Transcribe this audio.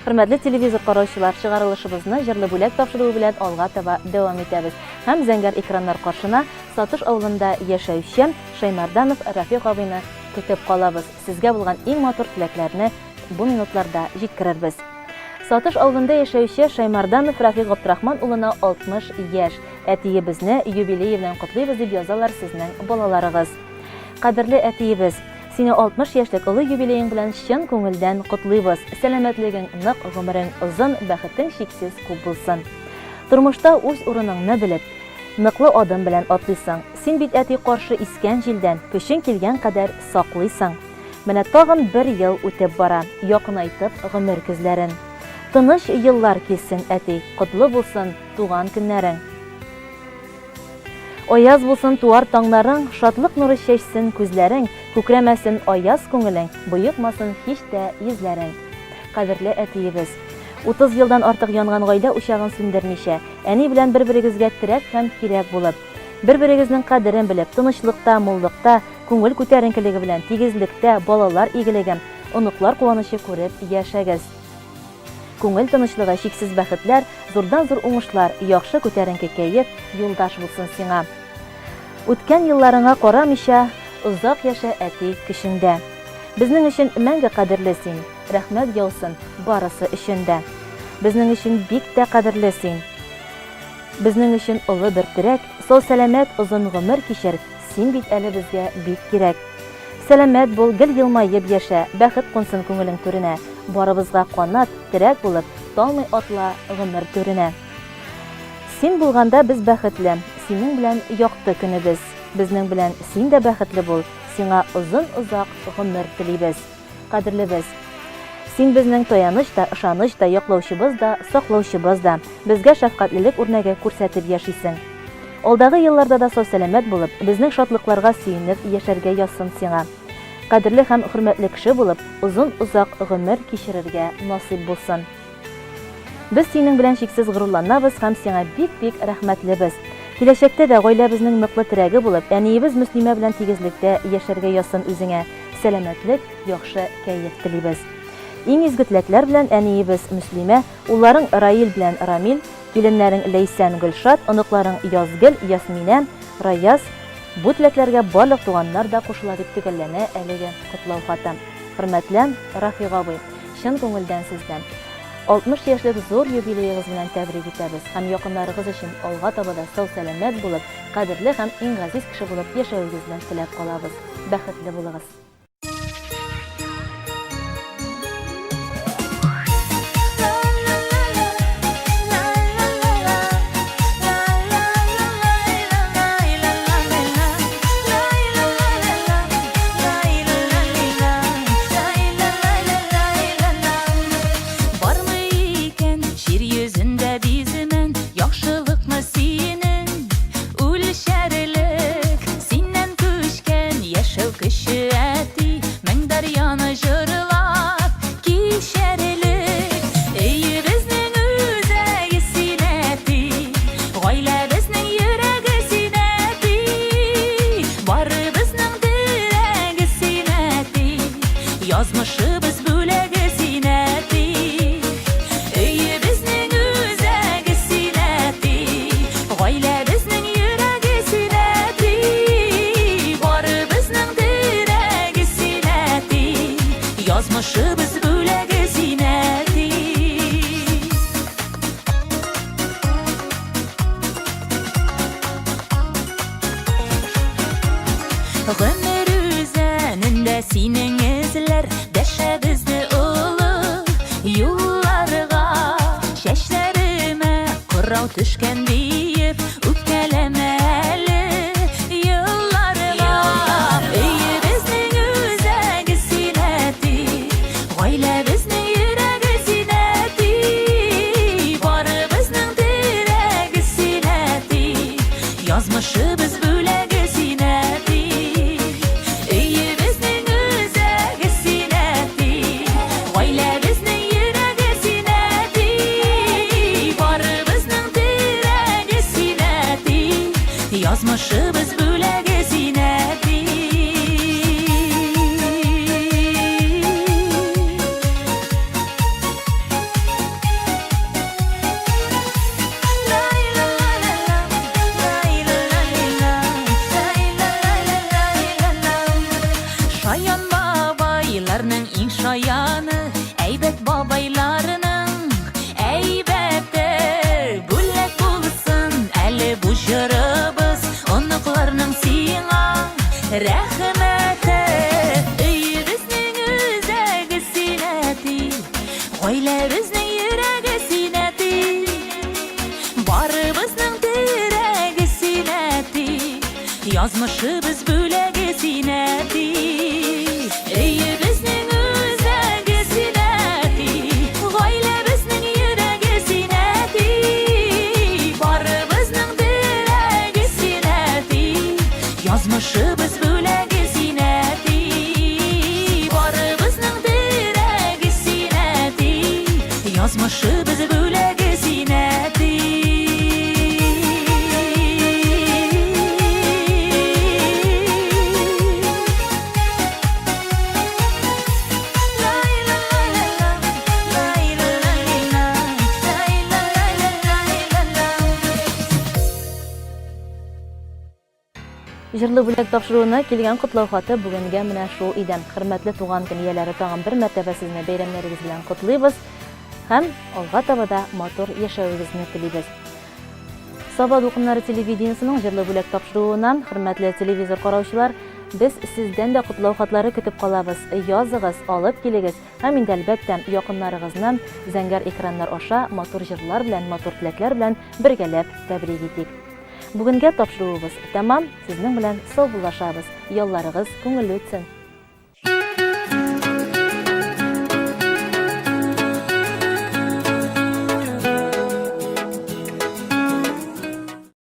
Hürmetli televizor karşılar çıgarılışыбызны җырлы бүләк тапшыру белән алга таба дәвам итәбез. Һәм зәңгәр экраннар каршына Сатыш авылында яшәүче Шаймарданов Рафик абыйны көтеп калабыз. Сезгә булган иң матур теләкләрне бу минутларда җиткерербез. Сатыш авылында яшәүче Шаймарданов Рафик Габдрахман улына 60 яшь. Әтиебезне юбилей белән котлыйбыз дип язалар сезнең балаларыгыз. Кадерле әтиебез, сине 60 яшьлек олы юбилеең белән чын күңелдән котлыйбыз. Сәламәтлегең нык, гомерең озын, бәхетең чиксез күп булсын. Тормышта үз урыныңны белеп, ныклы адым белән атлыйсың. Син бит әти каршы искән җилдән көчең килгән кадәр саклыйсың. Менә тагын 1 ел үтеп бара, якынайтып гомер күзләрен. Тыныч еллар килсен, әти, котлы булсын туган көннәрең. Аяз булсын туар таңнарың, шатлык нуры чәчсен күзләрең, күкрәмәсен аяз күңелең, боекмасын һич тә йөзләрең. Кадерле әтиебез, 30 елдан артык янган гаилә учагын сүндермичә, әни белән бер-берегезгә терәк һәм кирәк булып, бер-берегезнең кадерен белеп, тынычлыкта, муллыкта, күңел күтәренкелеге белән, тигезлектә, балалар игелеген, оныклар куанышы күреп яшәгез. Күңел тынычлыгы, чиксез бәхетләр, зурдан-зур уңышлар, яхшы күтәренке кәеф юлдаш булсын сиңа. Үткән елларыңа карамыйча, узак яшә әти кешендә. Безнең өчен мәңге кадерле син, рәхмәт яусын барысы өчен дә. Безнең өчен бик тә кадерле син. Безнең өчен олы бер терәк, сау сәламәт озын гомер кичер, син бит әле безгә бик кирәк. Сәламәт бул, гел елмаеп яшә, бәхет кунсын күңелең түренә. Барыбызга канат, терәк булып, талмый атла гомер түренә. Син булганда без бәхетле, синең белән якты көнебез. Безнең белән син дә бәхетле бул, сиңа озын-озак гомер телибез. Кадерлебез, син безнең таяныч та, ышаныч та, яклаучыбыз да, саклаучыбыз да. Безгә шәфкатьлелек үрнәге күрсәтеп яшисең. Алдагы елларда да сау сәламәт булып, безнең шатлыкларга сөенеп яшәргә язсын сиңа. Кадерле һәм хөрмәтле кеше булып, озын-узак гомер кичерергә насыйп булсын. Без синең белән чиксез горурланабыз һәм сиңа бик-бик рәхмәтлебез. Киләчәктә дә гаиләбезнең ныклы терәге булып, әниебез Мөслимә белән тигезлектә яшәргә язсын үзеңә. Сәламәтлек, яхшы кәеф телибез. Иң изге теләкләр белән әниебез Мөслимә, улларың Раил белән Рамил, киленнәрең Ләйсән, Гөлшат, оныкларың Язгөл, Ясминә, Раяз. Бу теләкләргә барлык туганнар да кушыла дип төгәлләнә әлеге котлау хаты. Хөрмәтле Рафик абый, чын күңелдән сездән 60 яшьлек зур юбилеегыз белән тәбрик итәбез һәм якыннарыгыз өчен алга таба да сау сәламәт булып, кадерле һәм иң газиз кеше булып яшәүегезне теләп калабыз. Бәхетле булыгыз. Yazmışыбыз бүләге синәти, өйе безнең үзәге синәти, гаилә безнең йөрәге синәти, бары безнең терәге синәти, язмышыбыз бүләге синәти. Гомер үзәнендә синең эзләр, дәшәбезне олы юлларга, чәчләремә кырау төшкән диеп, үпкәләмә әле елларга. Өйе безнең үзәге синәти, гаилә безнең йөрәге синәти, бары безнең терәге синәти, язмышыбыз бүләге синәти. Yazmışыбыз бүләге синәти. рәхмәте, өйебезнең үзәге синәти, гаиләбезнең йөрәге синәти, барыбызның терәге синәти, язмышыбыз бүләге синәти. Өйебезнең үзәге синәти, гаиләбезнең йөрәге синәти, барыбызның терәге синәти, язмышыбыз бүләге синәти, барыбызның терәге синәти, язмышыбыз бүләге синәти. Җырлы бүләк тапшыруына килгән котлау хаты бүгенгә менә шул иде. Хөрмәтле туган көн ияләре, тагын бер мәртәбә сезне бәйрәмнәрегез белән котлыйбыз һәм алга таба да матур яшәвегезне телибез. Саба дулкыннары телевидениесенең җырлы бүләк тапшыруыннан, хөрмәтле телевизор караучылар, без сездән дә котлау хатлары көтеп калабыз. Языгыз, алып килегез һәм инде әлбәттә якыннарыгызны зәңгәр экраннар аша матур җырлар белән, матур теләкләр белән бергәләп тәбрик итик. Бүгенгә тапшыруыбыз тәмам, сезнең белән саубуллашабыз. Ялларыгыз күңелле үтсен.